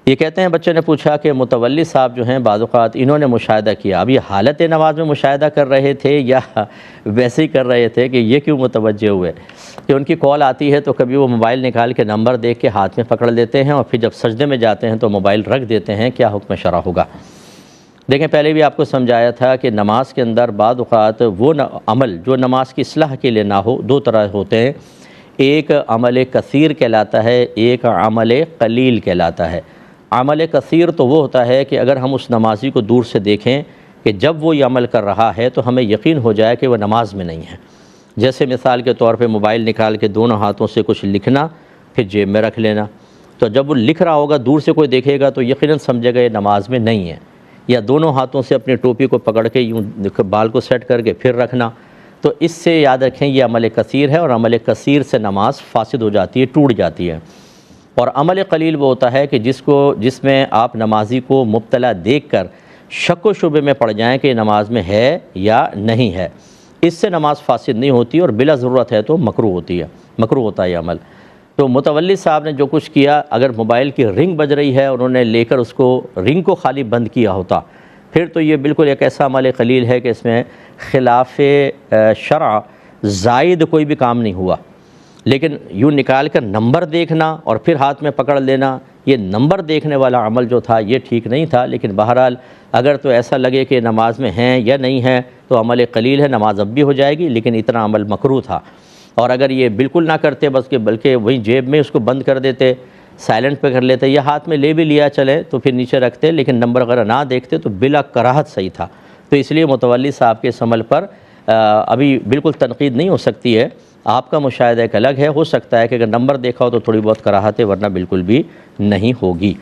یہ کہتے ہیں بچے نے پوچھا کہ متولی صاحب جو ہیں بعض اوقات انہوں نے مشاہدہ کیا، اب یہ حالت نماز میں مشاہدہ کر رہے تھے یا ویسے ہی کر رہے تھے کہ یہ کیوں متوجہ ہوئے کہ ان کی کال آتی ہے تو کبھی وہ موبائل نکال کے نمبر دیکھ کے ہاتھ میں پکڑ لیتے ہیں اور پھر جب سجدے میں جاتے ہیں تو موبائل رکھ دیتے ہیں، کیا حکم شرع ہوگا؟ دیکھیں پہلے بھی آپ کو سمجھایا تھا کہ نماز کے اندر بعض اوقات وہ عمل جو نماز کی اصلاح کے لیے نہ ہو، دو طرح ہوتے ہیں، ایک عمل کثیر کہلاتا ہے، ایک عمل قلیل کہلاتا ہے۔ عمل کثیر تو وہ ہوتا ہے کہ اگر ہم اس نمازی کو دور سے دیکھیں کہ جب وہ یہ عمل کر رہا ہے تو ہمیں یقین ہو جائے کہ وہ نماز میں نہیں ہے، جیسے مثال کے طور پہ موبائل نکال کے دونوں ہاتھوں سے کچھ لکھنا پھر جیب میں رکھ لینا، تو جب وہ لکھ رہا ہوگا دور سے کوئی دیکھے گا تو یقیناً سمجھے گا یہ نماز میں نہیں ہے، یا دونوں ہاتھوں سے اپنی ٹوپی کو پکڑ کے یوں بال کو سیٹ کر کے پھر رکھنا، تو اس سے یاد رکھیں یہ عمل کثیر ہے، اور عمل کثیر سے نماز فاسد ہو جاتی ہے، ٹوٹ جاتی ہے۔ اور عمل قلیل وہ ہوتا ہے کہ جس میں آپ نمازی کو مبتلا دیکھ کر شک و شبے میں پڑ جائیں کہ نماز میں ہے یا نہیں ہے، اس سے نماز فاسد نہیں ہوتی اور بلا ضرورت ہے تو مکروہ ہوتی ہے، مکروہ ہوتا ہے یہ عمل۔ تو متولی صاحب نے جو کچھ کیا، اگر موبائل کی رنگ بج رہی ہے انہوں نے لے کر اس کو رنگ کو خالی بند کیا ہوتا، پھر تو یہ بالکل ایک ایسا عمل قلیل ہے کہ اس میں خلاف شرع زائد کوئی بھی کام نہیں ہوا۔ لیکن یوں نکال کر نمبر دیکھنا اور پھر ہاتھ میں پکڑ لینا، یہ نمبر دیکھنے والا عمل جو تھا یہ ٹھیک نہیں تھا، لیکن بہرحال اگر تو ایسا لگے کہ نماز میں ہیں یا نہیں ہیں تو عمل قلیل ہے، نماز اب بھی ہو جائے گی، لیکن اتنا عمل مکروہ تھا۔ اور اگر یہ بالکل نہ کرتے بلکہ وہیں جیب میں اس کو بند کر دیتے، سائلنٹ پہ کر لیتے یا ہاتھ میں لے بھی لیا چلے تو پھر نیچے رکھتے، لیکن نمبر اگر نہ دیکھتے تو بلا کراہت صحیح تھا۔ تو اس لیے متولی صاحب کے اس عمل پر ابھی بالکل تنقید نہیں ہو سکتی ہے، آپ کا مشاہدہ ایک الگ ہے، ہو سکتا ہے کہ اگر نمبر دیکھا ہو تو تھوڑی بہت کراہت ہے، ورنہ بالکل بھی نہیں ہوگی۔